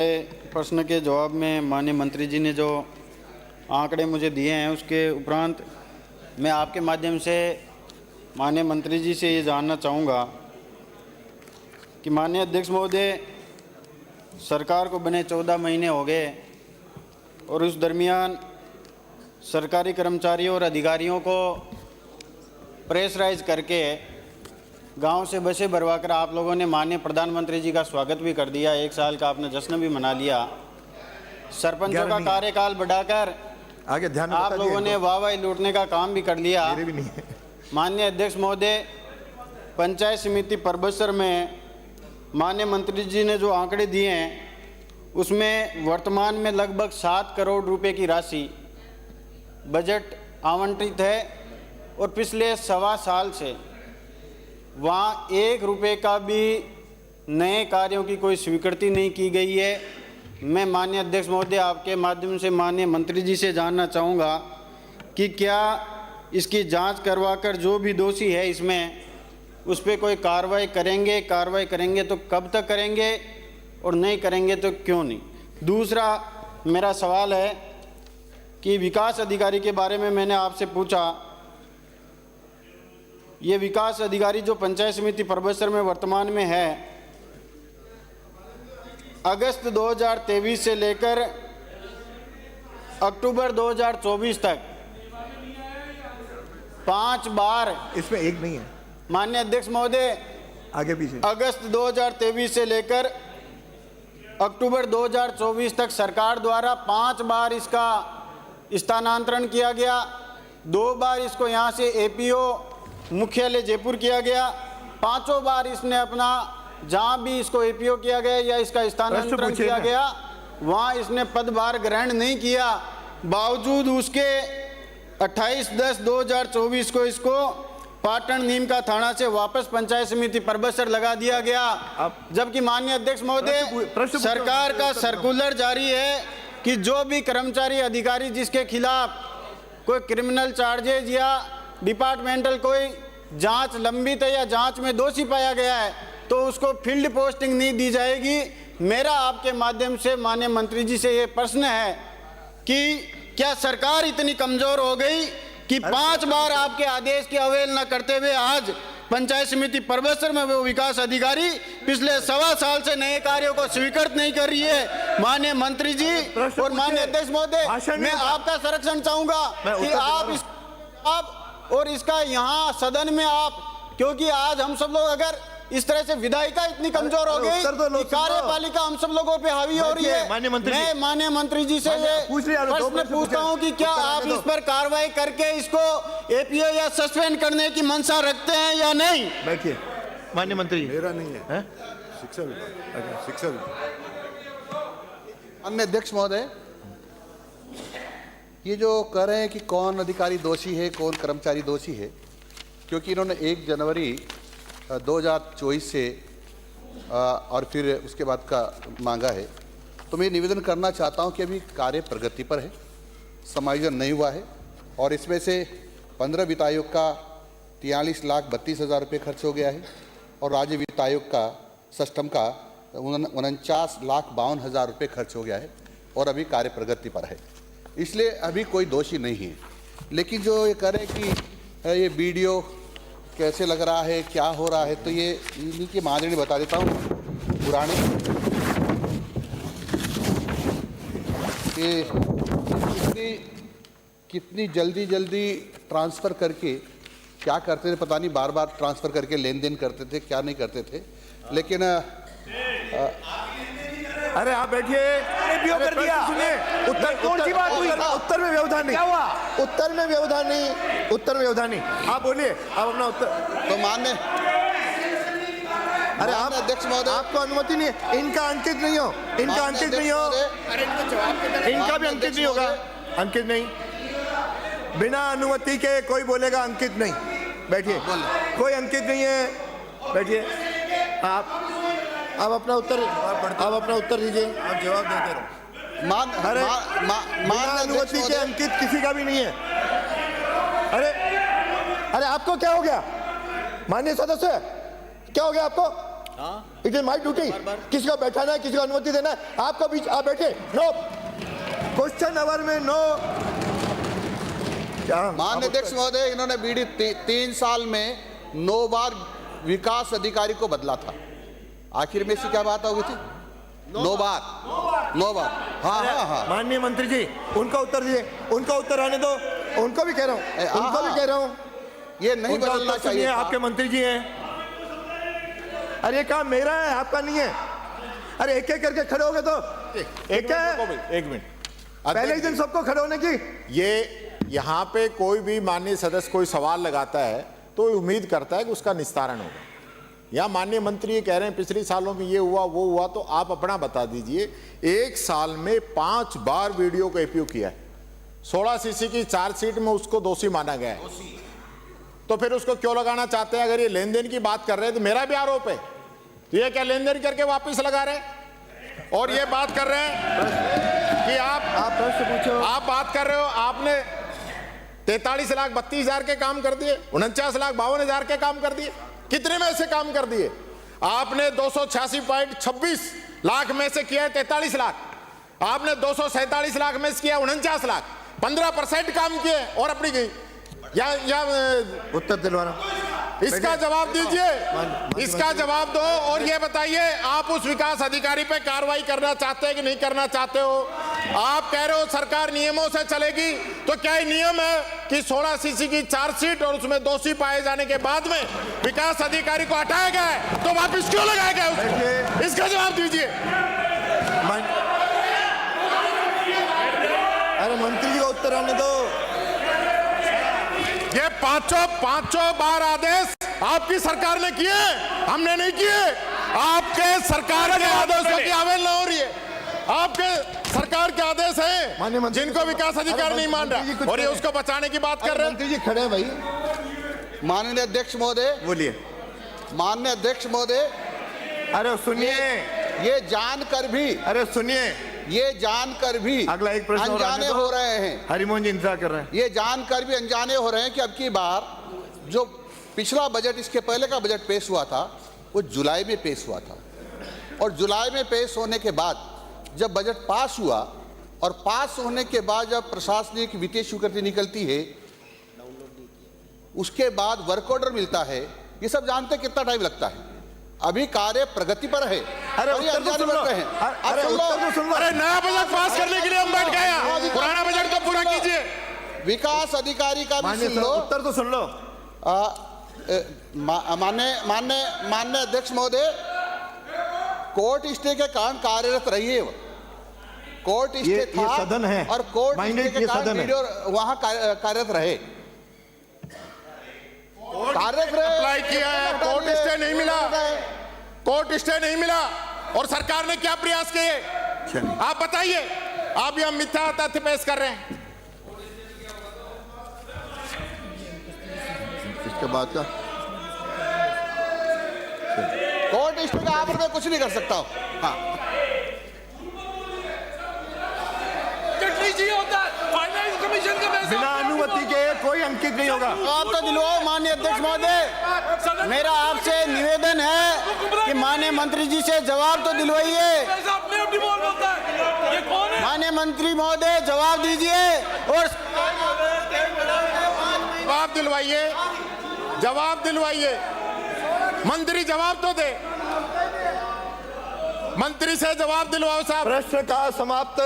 प्रश्न के जवाब में माननीय मंत्री जी ने जो आंकड़े मुझे दिए हैं उसके उपरांत मैं आपके माध्यम से माननीय मंत्री जी से ये जानना चाहूँगा कि माननीय अध्यक्ष महोदय, सरकार को बने 14 महीने हो गए और उस दरमियान सरकारी कर्मचारियों और अधिकारियों को प्रेशराइज करके गांव से बसें भरवाकर आप लोगों ने माननीय प्रधानमंत्री जी का स्वागत भी कर दिया। 1 साल का आपने जश्न भी मना लिया। सरपंचों का कार्यकाल बढ़ाकर आगे ध्यान आप लोगों ने वाहवाही लूटने का काम भी कर लिया। माननीय अध्यक्ष महोदय, पंचायत समिति परबसर में माननीय मंत्री जी ने जो आंकड़े दिए हैं उसमें वर्तमान में लगभग 7 करोड़ रुपए की राशि बजट आवंटित है और पिछले 1.25 साल से वहाँ 1 रुपये का भी नए कार्यों की कोई स्वीकृति नहीं की गई है। मैं माननीय अध्यक्ष महोदय आपके माध्यम से माननीय मंत्री जी से जानना चाहूँगा कि क्या इसकी जांच करवाकर जो भी दोषी है इसमें उस पर कोई कार्रवाई करेंगे तो कब तक करेंगे और नहीं करेंगे तो क्यों नहीं। दूसरा मेरा सवाल है कि विकास अधिकारी के बारे में मैंने आपसे पूछा। ये विकास अधिकारी जो पंचायत समिति परबसर में वर्तमान में है, अगस्त 2023 से लेकर अक्टूबर 2024 तक 5 बार, इसमें एक नहीं है माननीय अध्यक्ष महोदय, आगे पीछे, अगस्त 2023 से लेकर अक्टूबर 2024 तक सरकार द्वारा 5 बार इसका स्थानांतरण किया गया। 2 बार इसको यहाँ से एपीओ मुख्यालय जयपुर किया गया। 5 बार इसने अपना जहाँ भी इसको एपीओ किया गया या इसका स्थानांतरण किया गया वहाँ इसने पदभार ग्रहण नहीं किया। बावजूद उसके 28/10/2024 को इसको पाटन नीम का थाना से वापस पंचायत समिति परबसर लगा दिया गया। जबकि माननीय अध्यक्ष महोदय, सरकार का सर्कुलर जारी है कि जो भी कर्मचारी अधिकारी जिसके खिलाफ कोई क्रिमिनल चार्जेज या डिपार्टमेंटल कोई जांच लंबित है या जांच में दोषी पाया गया है तो उसको फील्ड पोस्टिंग नहीं दी जाएगी। मेरा आपके माध्यम से माननीय मंत्री जी से ये प्रश्न है कि क्या सरकार इतनी कमजोर हो गई कि 5 बार आपके आदेश की अवहेलना करते हुए आज पंचायत समिति परबसर में वो विकास अधिकारी पिछले 1.25 साल से नए कार्यों को स्वीकृत नहीं कर रही है। माननीय मंत्री जी और माननीय अध्यक्ष महोदय, मैं आपका संरक्षण चाहूंगा कि आप और इसका यहाँ सदन में आप, क्योंकि आज हम सब लोग अगर इस तरह से विधायिका इतनी कमजोर हो गई कि कार्यपालिका हम सब लोगों पे हावी हो रही है। मैं माननीय मंत्री जी से ये प्रश्न पूछता हूँ कि क्या आप इस पर कार्रवाई करके इसको एपीओ या सस्पेंड करने की मंशा रखते हैं या नहीं। बैठिए माननीय मंत्री। मेरा नहीं है, शिक्षा विभाग। शिक्षा विभाग। माननीय अध्यक्ष महोदय, ये जो कह रहे हैं कि कौन अधिकारी दोषी है कौन कर्मचारी दोषी है, क्योंकि इन्होंने 1 जनवरी 2024 से और फिर उसके बाद का मांगा है, तो मैं निवेदन करना चाहता हूं कि अभी कार्य प्रगति पर है, समायोजन नहीं हुआ है और इसमें से 15 वित्त आयोग का 43,32,000 रुपये खर्च हो गया है और राज्य वित्त आयोग का सष्टम का 49,52,000 रुपये खर्च हो गया है और अभी कार्य प्रगति पर है, इसलिए अभी कोई दोषी नहीं है। लेकिन जो ये कह रहे हैं कि ये वीडियो कैसे लग रहा है, क्या हो रहा है, तो ये इन्हीं के माध्यम बता देता हूँ पुराने कि कितनी जल्दी ट्रांसफ़र करके क्या करते थे पता नहीं, बार ट्रांसफ़र करके लेन देन करते थे, क्या नहीं करते थे। लेकिन अरे आप बैठिए, कर दिया। उत्तर कौन सी बात हुई? उत्तर में व्यवधान नहीं, क्या हुआ? उत्तर में व्यवधान नहीं। आप बोलिए, आप अपना उत्तर। तो मान्य अरे आप अध्यक्ष महोदय, आपको अनुमति नहीं है, इनका अंकित नहीं हो, इनका अंकित नहीं हो, इनका भी अंकित नहीं होगा, अंकित नहीं, बिना अनुमति के कोई बोलेगा अंकित नहीं। बैठिए, कोई अंकित नहीं है, बैठिए। आप अपना उत्तर दीजिए, आप जवाब देते रहो। अनुमति के अंकित किसी का भी नहीं है। अरे आपको क्या हो गया माननीय सदस्य, क्या हो गया आपको? It is my duty. किसी को बैठाना है, किसी को अनुमति देना है, आपका बीच आप बैठे। नो क्वेश्चन आवर में नो। क्या माननीय अध्यक्ष महोदय, इन्होंने बीडी 3 साल में 9 बार विकास अधिकारी को बदला था। आखिर में इसकी क्या बात हो गई थी? 9 बार। हाँ हाँ हाँ। माननीय मंत्री जी, उनका उत्तर दीजिए, उनका उत्तर आने दो। उनको भी कह रहा हूँ, उनको भी कह रहा हूँ, ये नहीं उनका बदलना उत्तर चाहिए सुनिए। था। आपके मंत्री जी हैं। अरे ये काम मेरा है, आपका नहीं है। अरे एक एक करके खड़े हो गए तो एक है। एक मिनट, पहले ही दिन सबको खड़े होने की। ये यहाँ पे कोई भी माननीय सदस्य कोई सवाल लगाता है तो उम्मीद करता है कि उसका निस्तारण होगा। यहाँ माननीय मंत्री ये कह रहे हैं पिछले सालों में ये हुआ वो हुआ, तो आप अपना बता दीजिए। 1 साल में 5 बार वीडियो को उपयोग किया है। 16 सीसी की चार्जशीट में उसको दोषी माना गया है, तो फिर उसको क्यों लगाना चाहते हैं? अगर ये लेन देन की बात कर रहे हैं तो मेरा भी आरोप है, तो ये क्या लेन देन करके वापस लगा रहे हैं? और ये बात कर रहे हैं कि आप प्रश्न पूछो। आप बात कर रहे हो, आपने 43,32,000 के काम कर दिए, 49,52,000 के काम कर दिए। कितने में से काम कर दिए? आपने 286.26 लाख में से किया है 43 लाख। आपने 247 लाख में से किया 49 लाख। 15% काम किए और अपनी गई। या उत्तर दिलवाना। इसका जवाब दीजिए, इसका जवाब दो। और ये बताइए, आप उस विकास अधिकारी पे कार्रवाई करना चाहते हैं कि नहीं करना चाहते हो? आप कह रहे हो सरकार नियमों से चलेगी, तो क्या ये नियम है कि 16 सीसी की चार्जशीट और उसमें दोषी पाए जाने के बाद में विकास अधिकारी को हटाया गया है, तो वापिस क्यों लगाया गया उसको? इसका जवाब दीजिए। अरे मंत्री जी को उत्तर आने दो। ये पांचों बार आदेश आपकी सरकार ने किए, हमने नहीं किए। आपके सरकार के आदेशों की अवहेलना हो रही है। आपके सरकार के आदेश माननीय हैं मंत्री जिनको विकास अधिकार नहीं मान मंत्री जी रहा, कुछ और ये करें। उसको बचाने की बात कर रहे हैं। मंत्री जी खड़े हैं भाई। माननीय अध्यक्ष महोदय, बोलिए। माननीय अध्यक्ष महोदय, अरे सुनिए, ये जानकर भी, अरे सुनिए, ये जानकर भी अगला एक प्रश्न और अनजाने आने दो। हो रहे हैं। हरिमोहन जी इंतजार कर रहे हैं। ये जानकर भी अनजाने हो रहे हैं कि अब की बार जो पिछला बजट, इसके पहले का बजट पेश हुआ था, वो जुलाई में पेश हुआ था। और जुलाई में पेश होने के बाद जब बजट पास हुआ, और पास होने के बाद जब प्रशासनिक वित्तीय स्वीकृति निकलती है, उसके बाद वर्क ऑर्डर मिलता है, ये सब जानते कितना टाइम लगता है। अभी कार्य प्रगति पर है। अरे और ये उत्तर तो अनजाने सुन लो। बैठे हैं। अरे अब सुन लो। उत्तर तो सुन लो। अरे नया बजट पास करने के लिए हम बैठ गए हैं। पुराना बजट तो पूरा कीजिए। विकास अधिकारी का भी मान्य सुन लो। उत्तर तो सुन लो। मान्य अध्यक्ष महोदय, कोर्ट स्टे के कारण कार्यरत रही है। कोर्ट स्टे ये था सदन है। और कोर्ट माइंडेड स्टे के ये कारण सदन है। वीडियो वहां कार्यरत रहे। कार्यरत रहे। अप्लाई किया है, कोर्ट स्टे नहीं मिला, कोर्ट स्टे नहीं मिला, और सरकार ने क्या प्रयास किए आप बताइए। आप यहां मिथ्या तथ्य पेश कर रहे हैं। इसके बाद का कोर्ट स्टे का आप मैं कुछ नहीं कर सकता हूं। हाँ, बिना अनुमति के कोई अंकित नहीं होगा। आप तो दिलवाओ माननीय अध्यक्ष महोदय। मेरा आपसे निवेदन है कि माननीय मंत्री जी से जवाब तो दिलवाइए। माननीय मंत्री महोदय जवाब दीजिए। और जवाब दिलवाइए, जवाब दिलवाइए। मंत्री जवाब तो दे, मंत्री से जवाब दिलवाओ साहब। प्रश्न का समाप्त।